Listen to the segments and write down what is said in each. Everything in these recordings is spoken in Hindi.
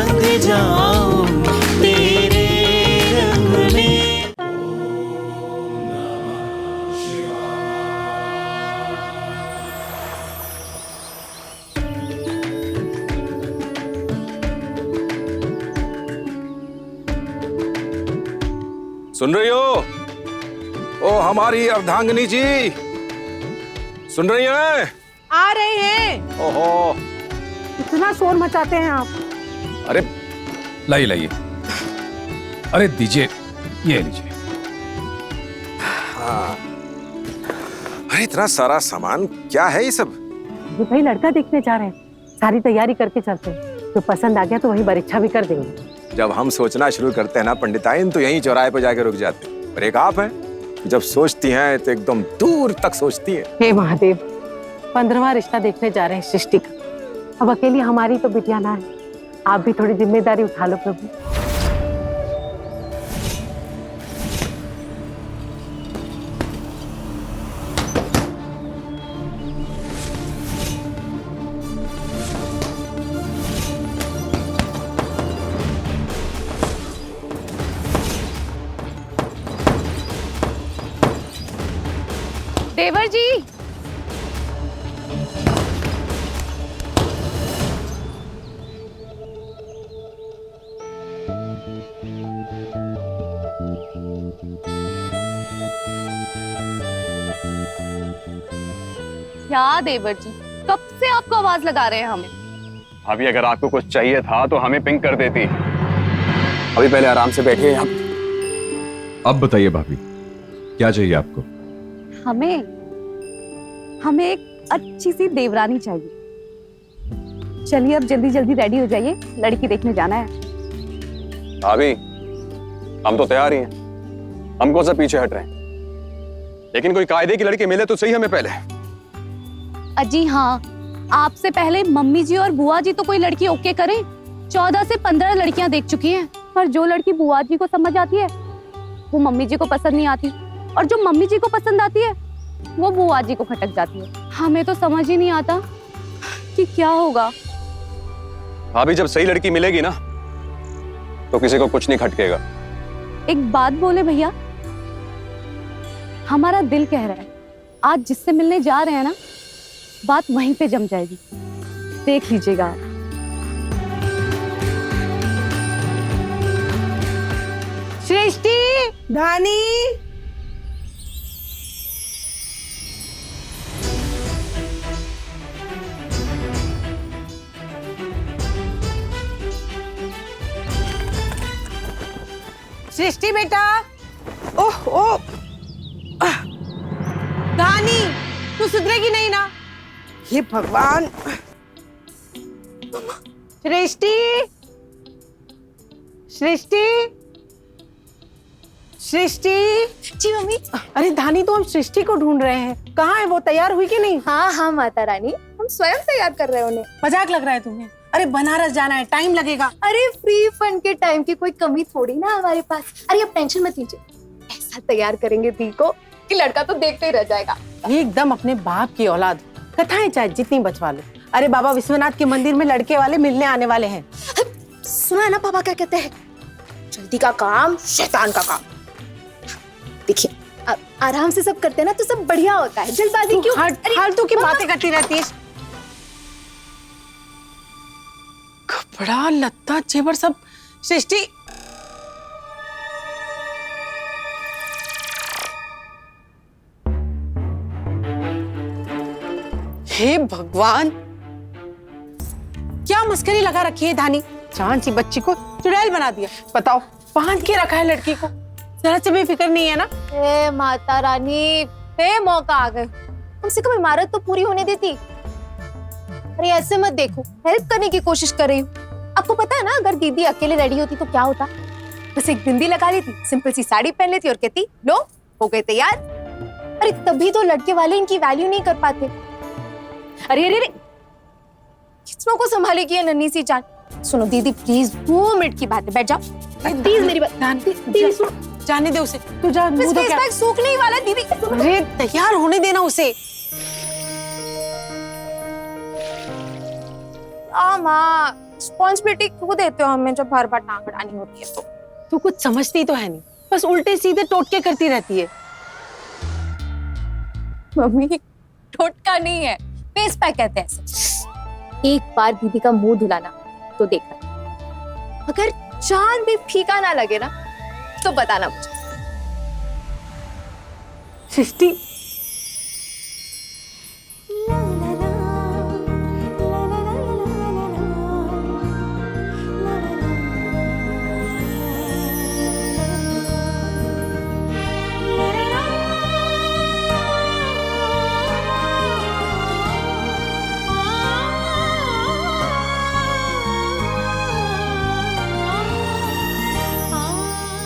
रंग जाऊं तेरे रंग में। सुन रही हो? ओ हमारी अर्धांगिनी जी, सुन रही हैं? आ रहे हैं। ओहो, इतना शोर मचाते हैं आप। अरे लाइए लाइए, अरे दीजिए, ये लीजिए। हाँ, अरे इतना सारा सामान क्या है ये सब? ये भाई लड़का देखने जा रहे हैं, सारी तैयारी करके चलते हैं। जो पसंद आ गया तो वही बरीक्षा भी कर देंगे। जब हम सोचना शुरू करते हैं ना पंडिताइन, तो यहीं चौराहे पर जाके रुक जाते हैं। पर एक आप हैं, जब सोचती हैं तो एकदम दूर तक सोचती हैं। हे महादेव, 15वां रिश्ता देखने जा रहे हैं सृष्टि का। अब अकेली हमारी तो बिटिया ना है, आप भी थोड़ी जिम्मेदारी उठा लो प्रभु। देवर जी, क्या देवर जी, कब से आपको आवाज लगा रहे हैं हम। भाभी अगर आपको कुछ चाहिए था तो हमें पिंक कर देती। अभी पहले आराम से बैठिए। अब बताइए भाभी, क्या चाहिए आपको? हमें एक अच्छी सी देवरानी चाहिए। चलिए अब जल्दी जल्दी रेडी हो जाइए, लड़की देखने जाना है। भाभी हम तो तैयार ही हैं, हम कौन सा पीछे हट रहे हैं। लेकिन कोई कायदे की लड़की मिले तो सही हमें पहले। अजी हाँ, आपसे पहले मम्मी जी और बुआ जी तो कोई लड़की ओके करें। 14 से 15 लड़कियां देख चुकी हैं, पर जो लड़की बुआ जी को समझ आती है वो मम्मी जी को पसंद नहीं आती, और जो मम्मी जी को पसंद आती है वो बुआ जी को खटक जाती है। हमें तो समझ ही नहीं आता कि क्या होगा। भाभी जब सही लड़की मिलेगी ना तो किसी को कुछ नहीं खटकेगा। एक बात बोले भैया, हमारा दिल कह रहा है आज जिससे मिलने जा रहे हैं ना, बात वहीं पे जम जाएगी, देख लीजिएगा आप। सृष्टि, धानी, सृष्टि बेटा। ओह ओह, धानी तू सुधरेगी नहीं ना? हे भगवान। सृष्टि, सृष्टि, सृष्टि। जी मम्मी। अरे धानी, तो हम सृष्टि को ढूंढ रहे हैं, कहाँ है वो? तैयार हुई कि नहीं? हाँ हाँ माता रानी, हम स्वयं तैयार कर रहे हैं उन्हें। मजाक लग रहा है तुम्हें? अरे बनारस जाना है, टाइम लगेगा। अरे फ्री फंड के टाइम की कोई कमी थोड़ी ना हमारे पास। अरे अब टेंशन मत लीजिए, ऐसा तैयार करेंगे दी को कि लड़का तो देखते ही रह जाएगा। एकदम अपने बाप की औलाद, कथाएं चाहे जितनी बचवा लो। अरे बाबा विश्वनाथ के मंदिर में लड़के वाले मिलने आने वाले हैं। सुना है ना पापा क्या कहते हैं, जल्दी का काम शैतान का काम। देखिए आराम से सब करते हैं ना तो सब बढ़िया होता है, जल्दबाजी क्यों? फालतू की बातें करती रहती है। कपड़ा लत्ता जेवर सब सृष्टि। हे भगवान, क्या मस्करी लगा रखी है धानी। जान सी बच्ची को चुड़ैल बना दिया। बताओ, बांध के रखा है लड़की को, जरा से भी फिक्र नहीं है ना? ए माता रानी, पे मौका आ गए, कम से कम इमारत तो पूरी होने देती। अरे ऐसे मत देखो, हेल्प करने की कोशिश कर रही हूँ। आपको पता है ना, अगर दीदी अकेले रेडी होती तो क्या होता? बस एक बिंदी लगा लेती, सिंपल सी साड़ी पहन लेती और कहती लो हो गए तैयार। अरे तभी तो लड़के वाले इनकी वैल्यू नहीं कर पाते। अरे अरे अरे, किसनों को संभालेगी ये नन्ही सी जान। सुनो दीदी प्लीज, 2 मिनट की बात है, बैठ जाओ प्लीज मेरी बात। दीदी सुन, जाने दे उसे, तू जा। सूखने ही वाला दीदी। अरे तैयार होने देना उसे। माँ रिस्पॉन्सिबिलिटी क्यों देते हो हमें जब बार बार टांग अड़ानी होती है तो? तू कुछ समझती तो है नहीं, बस उल्टे सीधे टोटके करती रहती है। मम्मी टोटका नहीं है, फेस पैक कहते हैं ऐसे। एक बार दीदी का मुंह धुलाना तो देखना, अगर चांद भी फीका ना लगे ना तो बताना मुझे। सृष्टि,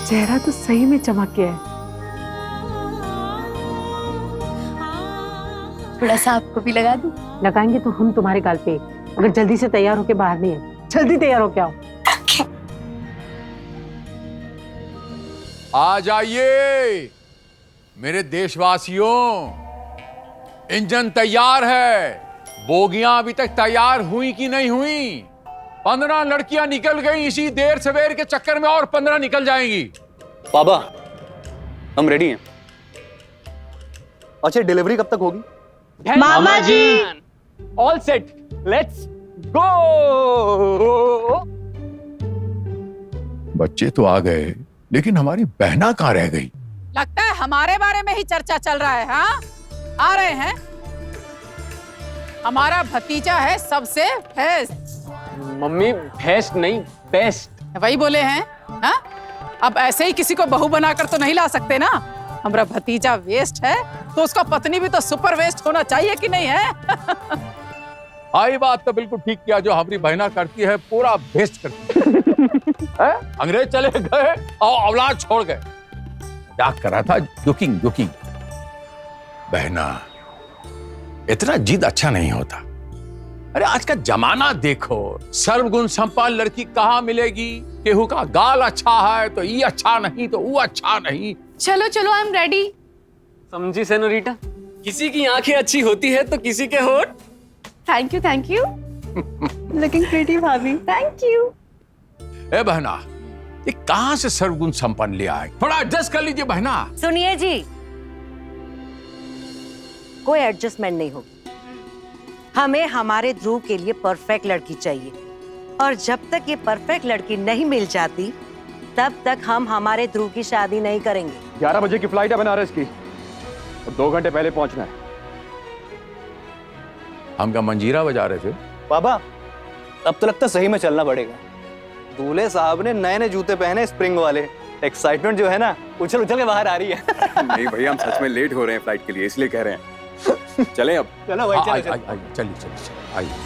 चेहरा तो सही में चमक गया है। थोड़ा सा आपको भी लगा दूं? लगाएंगे तो हम तुम्हारे गाल पे, अगर जल्दी से तैयार होके बाहर नहीं है। जल्दी तैयार हो के आओ। आ जाइए मेरे देशवासियों, इंजन तैयार है। बोगियां अभी तक तैयार हुई कि नहीं हुई? 15 लड़कियां निकल गई इसी देर सवेर के चक्कर में, और 15 निकल जाएंगी। बाबा हम रेडी हैं। अच्छा डिलीवरी कब तक होगी? मामा जी ऑल सेट, लेट्स गो। बच्चे तो आ गए, लेकिन हमारी बहना कहाँ रह गई? लगता है हमारे बारे में ही चर्चा चल रहा है। हाँ, आ रहे हैं। हमारा भतीजा है सबसे बेस्ट। मम्मी बेस्ट नहीं बेस्ट। वही बोले हैं। हाँ, अब ऐसे ही किसी को बहू बनाकर तो नहीं ला सकते ना। हमारा भतीजा वेस्ट है तो उसका पत्नी भी तो सुपर वेस्ट होना चाहिए कि नहीं है? आई बात तो बिल्कुल ठीक किया, जो हमारी बहना करती है पूरा बेस्ट करती है। अंग्रेज चले गए और औलाद छोड़ गए। मजाक कर रहा था, जोकिंग जोकिंग। बहना इतना जिद अच्छा नहीं होता। अरे आज का जमाना देखो, सर्वगुण संपन्न लड़की कहाँ मिलेगी? केहू का गाल अच्छा है तो ये अच्छा नहीं, तो वो अच्छा नहीं। चलो चलो, आई एम रेडी। समझी सेनोरिटा, किसी की आंखें अच्छी होती है तो किसी के होठ। Thank you thank you. Looking pretty भाभी, थैंक यू। ए बहना, ये कहाँ से सर्वगुण संपन्न ले आए? थोड़ा एडजस्ट कर लीजिए बहना। सुनिए जी, कोई एडजस्टमेंट नहीं होगी। हमें हमारे ध्रुव के लिए परफेक्ट लड़की चाहिए, और जब तक ये परफेक्ट लड़की नहीं मिल जाती तब तक हम हमारे ध्रुव की शादी नहीं करेंगे। 11 बजे की फ्लाइट है बनारस की, और 2 घंटे पहले पहुंचना है। हम क्या मंजीरा बजा रहे थे? बाबा अब तो लगता सही में चलना पड़ेगा। दूल्हे साहब ने नए नए जूते पहने स्प्रिंग वाले। एक्साइटमेंट जो है ना, उछल उछल के बाहर आ रही है। नहीं भैया, हम सच में लेट हो रहे हैं फ्लाइट के लिए, इसलिए कह रहे हैं। चलें अब। चलो भाई, चलो चलो। चलिए चलिए आइए।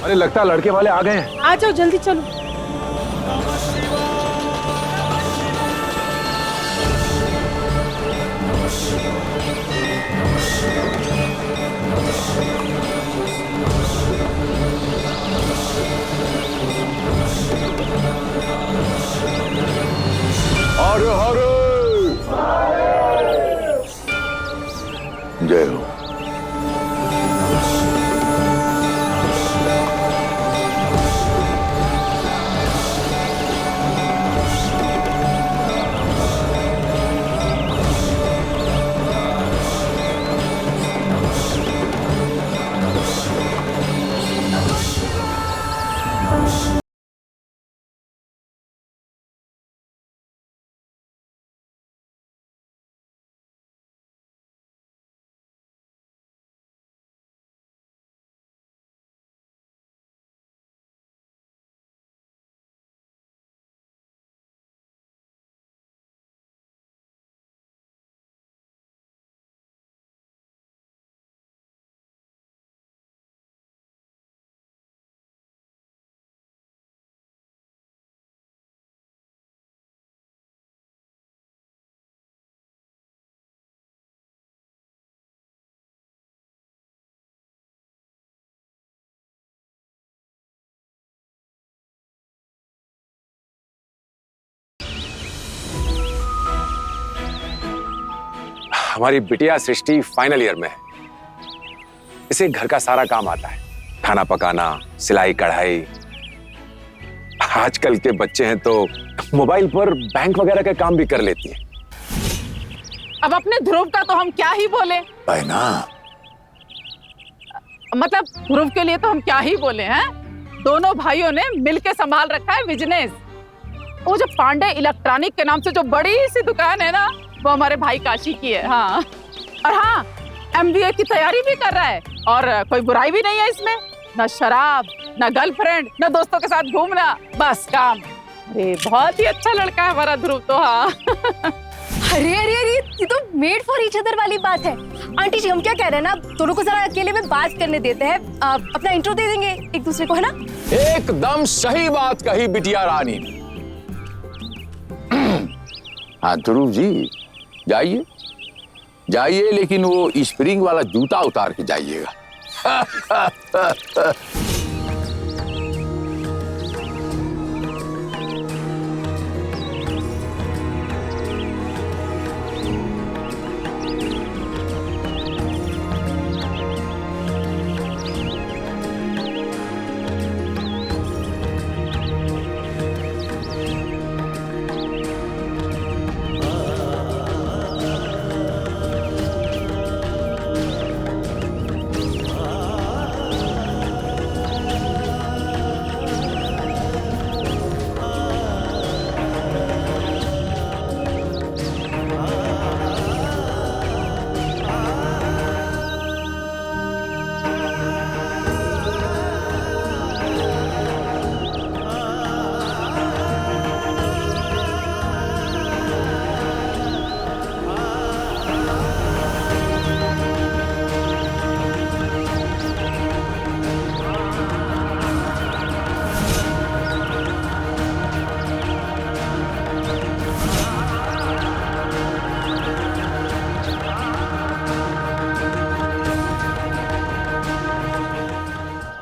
अरे लगता है लड़के वाले आ गए हैं। आ जाओ जल्दी, चलो। हरे हरे जय हो। हमारी बिटिया सृष्टि फाइनल ईयर में है। इसे घर का सारा काम आता है, खाना पकाना, सिलाई कढ़ाई। आजकल के बच्चे हैं तो मोबाइल पर बैंक वगैरह के काम भी कर लेती है। अब अपने ध्रुव का तो हम क्या ही बोले, बहना मतलब ध्रुव के लिए तो हम क्या ही बोले हैं। दोनों भाइयों ने मिलके संभाल रखा है बिजनेस। वो जो पांडे इलेक्ट्रॉनिक के नाम से जो बड़ी सी दुकान है ना, वो हमारे भाई काशी की है। हाँ, और हाँ, MBA की तैयारी भी कर रहा है। और कोई बुराई भी नहीं है इसमें, न शराब, न गर्लफ्रेंड, न दोस्तों के साथ घूमना, बस काम। अरे बहुत ही अच्छा लड़का है हमारा ध्रुव तो। हाँ अरे अरे अरे, ये तो मेड फॉर ईच अदर वाली बात है। आंटी जी हम क्या कह रहे हैं ना, दोनों को जरा अकेले में बात करने देते हैं, अपना इंट्रो दे देंगे एक दूसरे को, है ना? एकदम सही बात कही बिटिया रानी। हाँ ध्रुव जी, जाइए जाइए, लेकिन वो स्प्रिंग वाला जूता उतार के जाइएगा।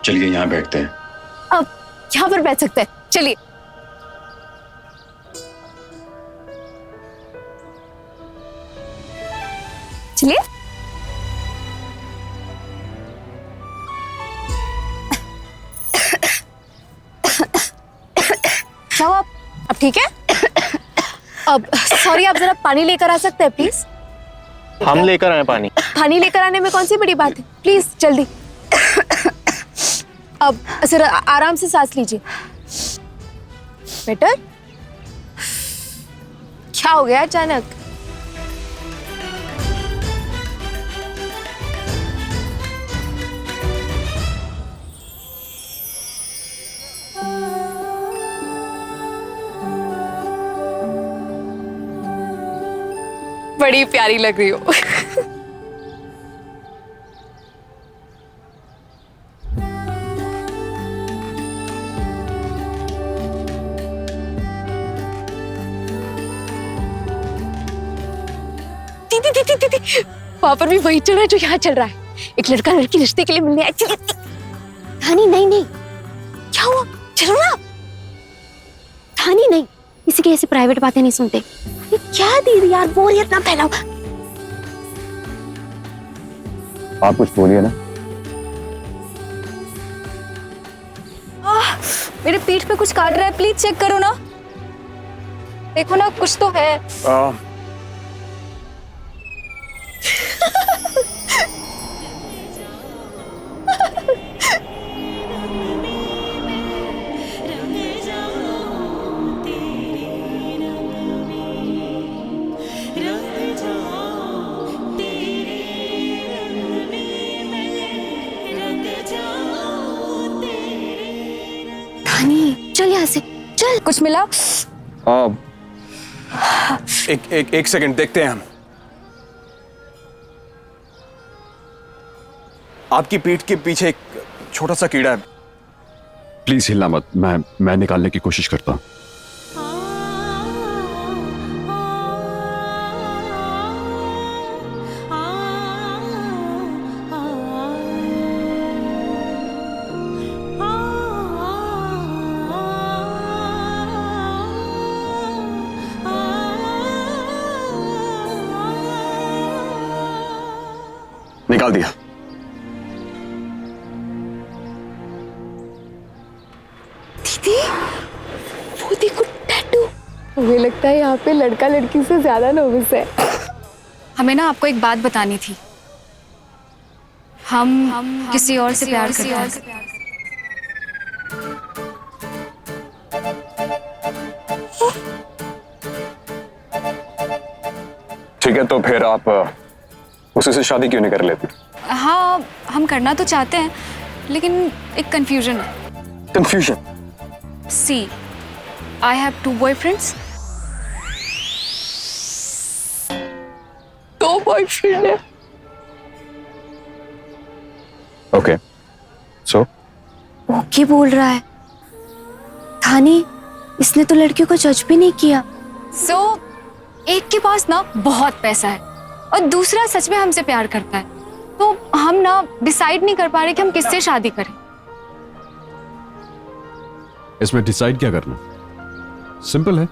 चलिए यहाँ बैठते हैं। अब यहाँ पर बैठ सकते हैं, चलिए। चलिए। क्या हुआ? अब ठीक है? अब सॉरी, आप जरा पानी लेकर आ सकते हैं प्लीज? हम लेकर आए पानी? पानी लेकर आने में कौन सी बड़ी बात है, प्लीज जल्दी। अब जरा आराम से सांस लीजिए। बेटर? क्या हो गया अचानक? बड़ी प्यारी लग रही हो। दीदी, वहां पर भी वही चल रहा है जो यहाँ चल रहा है। एक लड़का लड़की रिश्ते के लिए मिलने आई। धानी नहीं, क्या हुआ? चलो ना। धानी नहीं, किसी की ऐसी प्राइवेट बातें नहीं सुनते। ये क्या दीदी यार, बोरियत ना फैलाओ। आप कुछ बोलिए ना। मेरे पीठ पे कुछ काट रहा है, प्लीज चेक करो ना। देखो ना, कुछ तो है। चल यहाँ से, चल। कुछ मिला? एक सेकंड, देखते हैं हम। आपकी पीठ के पीछे एक छोटा सा कीड़ा है। प्लीज हिलना मत, मैं निकालने की कोशिश करता हूँ। निकाल दिया। दीदी वो देखो टैटू। मुझे लगता है यहाँ पे लड़का लड़की से ज्यादा नर्वस है। हमें ना आपको एक बात बतानी थी। हम किसी और से प्यार करते हैं। ठीक है, तो फिर आप उसी से शादी क्यों नहीं कर लेती? हाँ, हम करना तो चाहते हैं, लेकिन एक कंफ्यूजन है। Confusion? See, I have 2 boyfriends. 2 boyfriend है। ओके, सो ओके बोल रहा है। थानी, इसने तो लड़कियों को जज भी नहीं किया। एक के पास ना बहुत पैसा है और दूसरा सच में हमसे प्यार करता है, तो हम ना डिसाइड नहीं कर पा रहे कि हम किससे शादी करें। इसमें डिसाइड क्या करना? सिंपल है,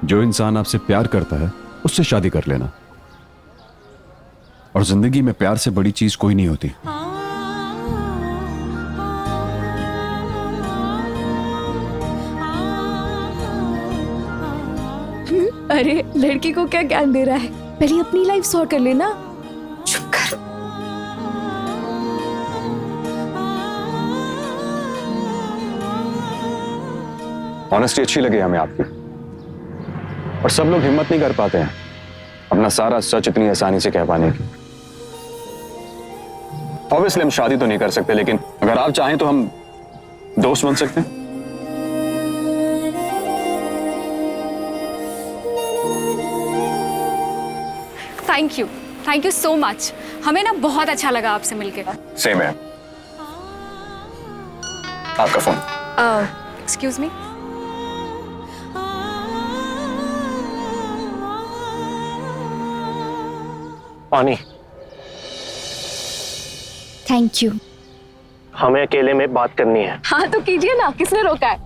जो इंसान आपसे प्यार करता है उससे शादी कर लेना। और जिंदगी में प्यार से बड़ी चीज कोई नहीं होती। अरे लड़की को क्या ज्ञान दे रहा है, पहले अपनी लाइफ सॉर्ट कर लेना। चुप कर। ऑनेस्टी अच्छी लगी हमें आपकी, और सब लोग हिम्मत नहीं कर पाते हैं अपना सारा सच इतनी आसानी से कह पाने की। ऑब्वियसली हम शादी तो नहीं कर सकते, लेकिन अगर आप चाहें तो हम दोस्त बन सकते हैं। Thank you so much. हमें ना बहुत अच्छा लगा आपसे मिलके। सेम है। आपका फोन। Excuse me. पानी। Thank you. हमें अकेले में बात करनी है। हाँ तो कीजिए ना, किसने रोका है?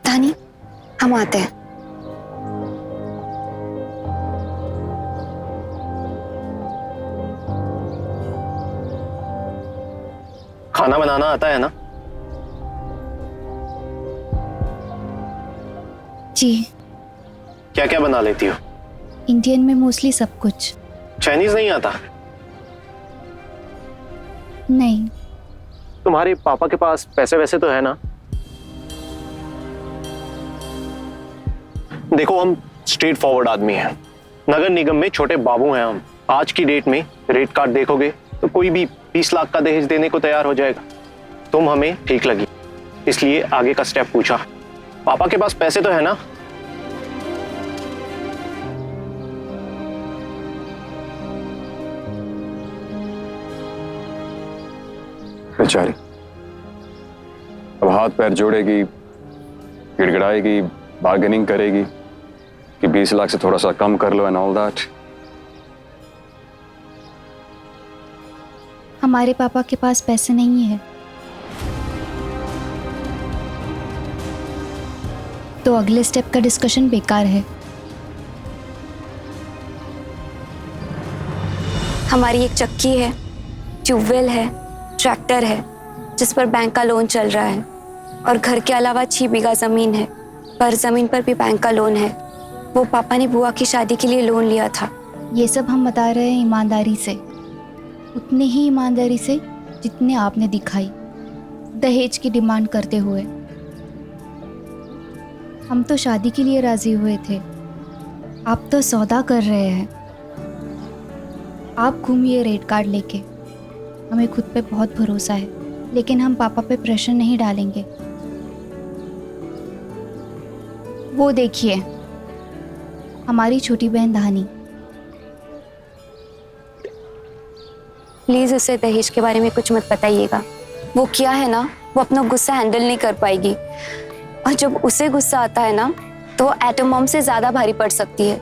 तानी, हम आते हैं। खाना बनाना आता है ना? जी। क्या क्या बना लेती हो? इंडियन में मोस्टली सब कुछ। चाइनीज नहीं आता? नहीं। तुम्हारे पापा के पास पैसे वैसे तो है ना? देखो, हम स्ट्रेट फॉरवर्ड आदमी हैं। नगर निगम में छोटे बाबू हैं हम। आज की डेट में रेट कार्ड देखोगे तो कोई भी 20 लाख का दहेज देने को तैयार हो जाएगा। तुम हमें ठीक लगी, इसलिए आगे का स्टेप पूछा। पापा के पास पैसे तो है ना? बेचारी अब हाथ पैर जोड़ेगी, गिड़गिड़ाएगी, बार्गेनिंग करेगी कि 20 लाख से थोड़ा सा कम कर लो एंड ऑल दैट। हमारे पापा के पास पैसे नहीं है, तो अगले स्टेप का डिस्कशन बेकार है। हमारी एक चक्की है, ट्यूबवेल है, ट्रैक्टर है जिस पर बैंक का लोन चल रहा है, और घर के अलावा 6 बीघा जमीन है, पर जमीन पर भी बैंक का लोन है। वो पापा ने बुआ की शादी के लिए लोन लिया था। ये सब हम बता रहे हैं ईमानदारी से, उतनी ही ईमानदारी से जितने आपने दिखाई दहेज की डिमांड करते हुए। हम तो शादी के लिए राजी हुए थे, आप तो सौदा कर रहे हैं। आप घूमिए रेट कार्ड लेके, हमें खुद पे बहुत भरोसा है, लेकिन हम पापा पे प्रेशर नहीं डालेंगे। वो देखिए, हमारी छोटी बहन धानी। प्लीज उसे दहेज के बारे में कुछ मत बताइएगा। वो क्या है ना, वो अपना गुस्सा हैंडल नहीं कर पाएगी, और जब उसे गुस्सा आता है ना तो एटम बम से ज्यादा भारी पड़ सकती है।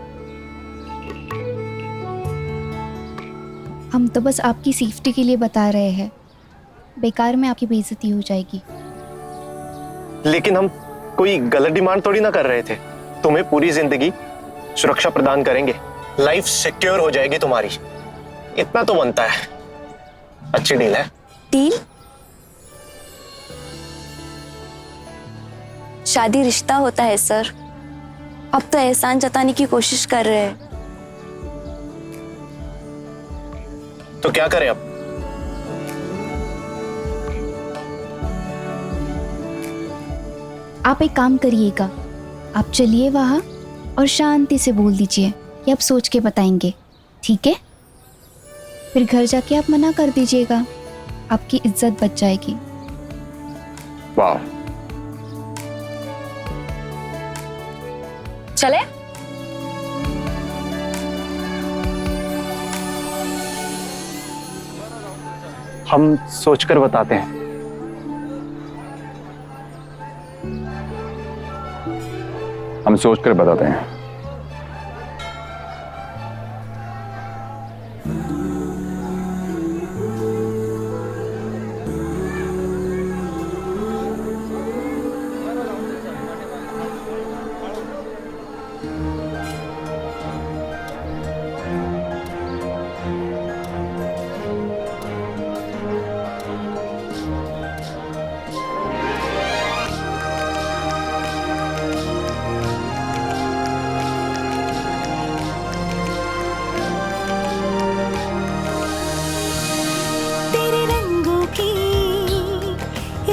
हम तो बस आपकी सेफ्टी के लिए बता रहे हैं, बेकार में आपकी बेइज्जती हो जाएगी। लेकिन हम कोई गलत डिमांड थोड़ी ना कर रहे थे। तुम्हें पूरी जिंदगी सुरक्षा प्रदान करेंगे, लाइफ सिक्योर हो जाएगी तुम्हारी। इतना तो बनता है। अच्छी डील है। डील? शादी रिश्ता होता है सर। अब तो एहसान जताने की कोशिश कर रहे हैं। तो क्या करें अब? आप एक काम करिएगा, आप चलिए वहां और शांति से बोल दीजिए कि आप सोच के बताएंगे, ठीक है? फिर घर जाके आप मना कर दीजिएगा, आपकी इज्जत बच जाएगी। वाह, चले? हम सोचकर बताते हैं। हम सोचकर बताते हैं।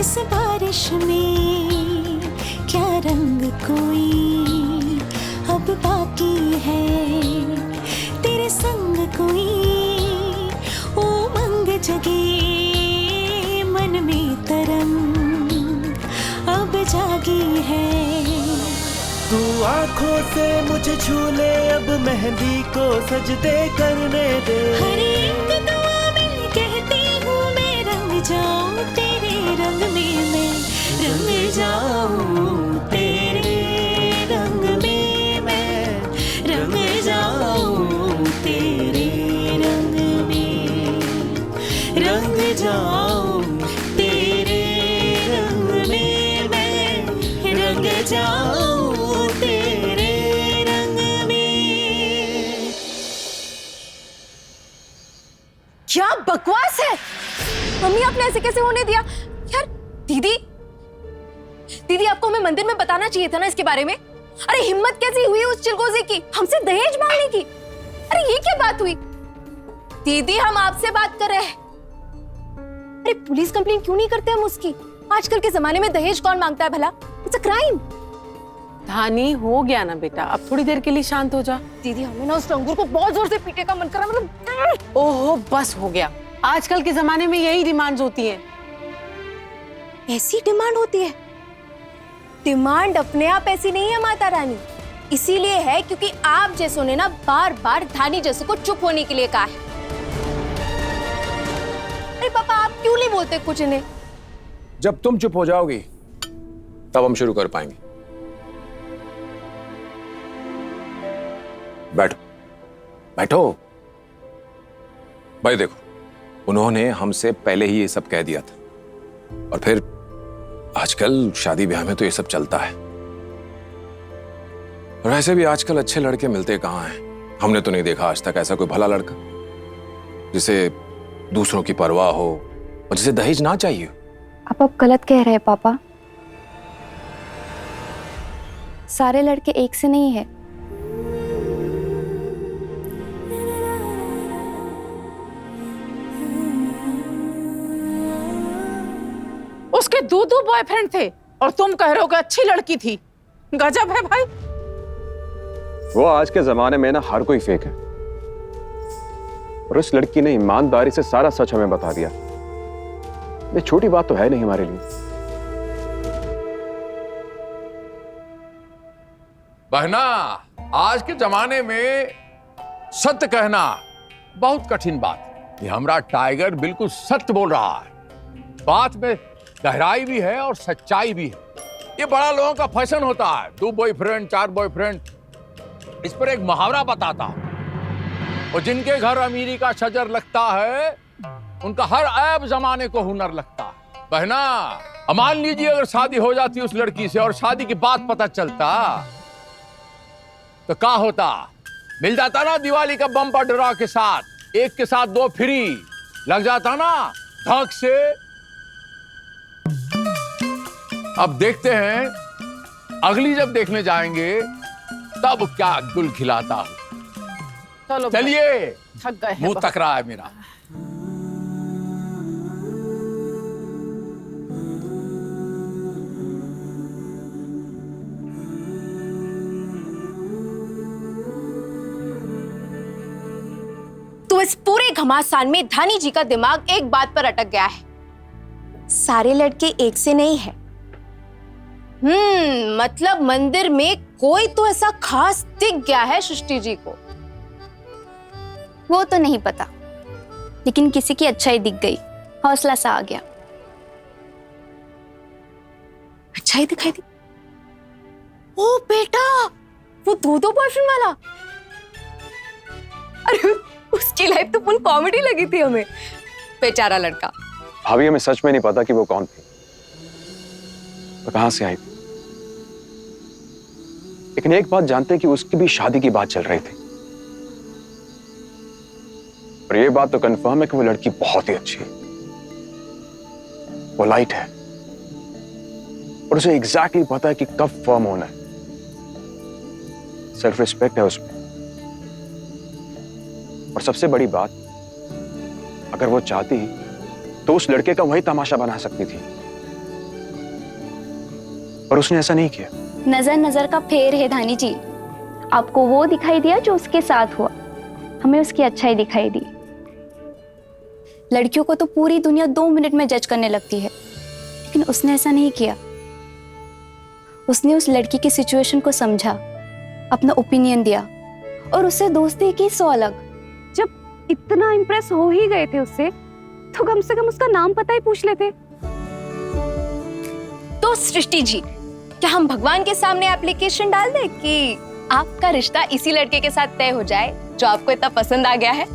इस बारिश में क्या रंग कोई अब बाकी है, तेरे संग कोई उमंग जगे मन में तरंग अब जागी है। तू आंखों से मुझे छू ले, अब मेहंदी को सजदे करने दे। हर एक दुआ में कहती हूँ मैं रंग जाऊं तेरे रंग में, मैं रंग जाऊं तेरे रंग में, मैं रंग जाऊं तेरे रंग में, रंग जाऊं तेरे रंग में, मैं रंग जाऊं तेरे रंग में। क्या बकवास है मम्मी, आपने ऐसे कैसे होने दिया यार? दीदी दीदी आपको हमें मंदिर में बताना चाहिए था ना इसके बारे में। अरे हिम्मत कैसी हुई उस चिलगोजी की हमसे दहेज मांगने की? अरे ये क्या बात हुई? दीदी हम आपसे बात कर रहे हैं। अरे पुलिस कंप्लेंट क्यों नहीं करते हम उसकी? आजकल के जमाने में दहेज कौन मांगता है भला? It's a crime. धानी हो गया ना बेटा, अब थोड़ी देर के लिए शांत हो जा। दीदी हमें ना उस रंगूर को बहुत जोर से पीटे का मन कर रहा है, मतलब ओहो बस हो गया। आजकल के जमाने में यही डिमांड्स होती हैं। ऐसी डिमांड होती है? डिमांड अपने आप ऐसी नहीं है माता रानी, इसीलिए है क्योंकि आप जैसों ने ना बार बार धानी जैसों को चुप होने के लिए कहा है। अरे पापा आप क्यों नहीं बोलते कुछ इन्हें? जब तुम चुप हो जाओगी तब हम शुरू कर पाएंगे। बैठो बैठो। भाई देखो, उन्होंने हमसे पहले ही ये सब कह दिया था, और फिर आजकल शादी ब्याह में तो ये सब चलता है। और वैसे भी आजकल अच्छे लड़के मिलते कहाँ हैं? हमने तो नहीं देखा आज तक ऐसा कोई भला लड़का जिसे दूसरों की परवाह हो और जिसे दहेज ना चाहिए। आप अब गलत कह रहे हैं पापा, सारे लड़के एक से नहीं है। उसके दो बॉयफ्रेंड थे और तुम कह रहे हो कि अच्छी लड़की थी। गजब है भाई। वो आज के जमाने में ना हर कोई फेक है, और उस लड़की ने ईमानदारी से सारा सच हमें बता दिया। ये छोटी बात तो है नहीं हमारे लिए। बहना, आज के जमाने में सत्य कहना बहुत कठिन बात है। ये हमारा टाइगर बिल्कुल सत्य बोल रहा है। बात में गहराई भी है और सच्चाई भी है। ये बड़ा लोगों का फैशन होता है, 2 बॉयफ्रेंड 4 बॉयफ्रेंड। इस पर एक मुहावरा बताता हूं, और जिनके घर अमीरी का शजर लगता है उनका हर ऐब जमाने को हुनर लगता है। बहना, मान लीजिए अगर शादी हो जाती उस लड़की से और शादी की बात पता चलता तो क्या होता? मिल जाता ना दिवाली का बम्पर ड्रॉ के साथ एक के साथ दो फ्री लग जाता ना धक से। अब देखते हैं अगली जब देखने जाएंगे तब क्या गुल खिलाता हूं। चलो चलिए, थक गए हैं मुंह बहुत। तक रहा है मेरा। तो इस पूरे घमासान में धानी जी का दिमाग एक बात पर अटक गया है, सारे लड़के एक से नहीं है। मतलब मंदिर में कोई तो ऐसा खास दिख गया है सृष्टि जी को। वो तो नहीं पता, लेकिन किसी की अच्छाई दिख गई, हौसला सा आ गया। अच्छाई दिखाई दी? ओ बेटा, वो दो बॉयफ्रेंड वाला। अरे उसकी लाइफ तो फुल कॉमेडी लगी थी हमें, बेचारा लड़का। भाभी हमें सच में नहीं पता कि वो कौन थी, वो कहां से आई थी, लेकिन एक बात जानते हैं कि उसकी भी शादी की बात चल रही थी। और ये बात तो कंफर्म है कि वो लड़की बहुत ही अच्छी है, वो लाइट है और उसे एग्जैक्टली पता है कि कब फर्म होना है। सेल्फ रिस्पेक्ट है उसमें। और सबसे बड़ी बात, अगर वो चाहती तो उस लड़के का वही तमाशा बना सकती थी, पर उसने ऐसा नहीं किया। नजर नजर का फेर है धानी जी। आपको वो दिखाई दिया जो उसके साथ हुआ, हमें उसकी अच्छाई दिखाई दी। लड़कियों को तो पूरी दुनिया 2 मिनट में जज करने लगती है, लेकिन उसने ऐसा नहीं किया। उसने उस लड़की की सिचुएशन को समझा, अपना ओपिनियन दिया और उससे दोस्ती की 100 अलग। जब इतना इम्प्रेस हो ही गए थे उससे, तो कम से कम उसका नाम पता ही पूछ लेते। तो सृष्टि जी, क्या हम भगवान के सामने एप्लीकेशन डाल दें कि आपका रिश्ता इसी लड़के के साथ तय हो जाए जो आपको इतना पसंद आ गया है?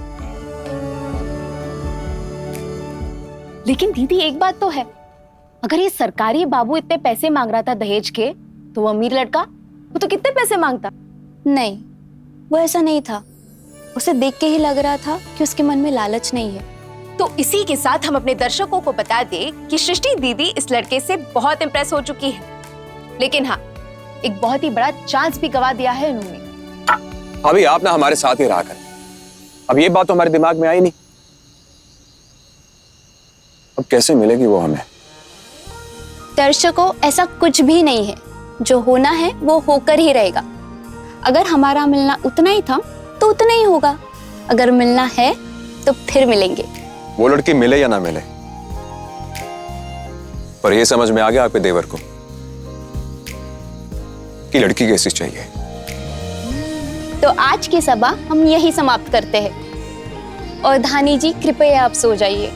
लेकिन दीदी एक बात तो है, अगर ये सरकारी बाबू इतने पैसे मांग रहा था दहेज के, तो वो अमीर लड़का वो तो कितने पैसे मांगता? नहीं, वो ऐसा नहीं था। उसे देख के ही लग रहा था कि उसके मन में लालच नहीं है। तो इसी के साथ हम अपने दर्शकों को बता दें कि सृष्टि दीदी इस लड़के से बहुत इंप्रेस हो चुकी है, लेकिन हाँ, एक बहुत ही बड़ा चांस भी गवा दिया है उन्होंने। अभी आप ना हमारे साथ ही रहा कर। अब ये बात तो हमारे दिमाग में आई नहीं, अब कैसे मिलेगी वो हमें? दर्शकों, ऐसा कुछ भी नहीं है। जो होना है वो होकर ही रहेगा। अगर हमारा मिलना उतना ही था तो उतना ही होगा, अगर मिलना है तो फिर मिलेंगे। वो लड़की मिले या ना मिले, पर ये समझ में आ गया आपके देवर को कि लड़की कैसी चाहिए। तो आज की सभा हम यही समाप्त करते हैं और धानी जी कृपया आप सो जाइए।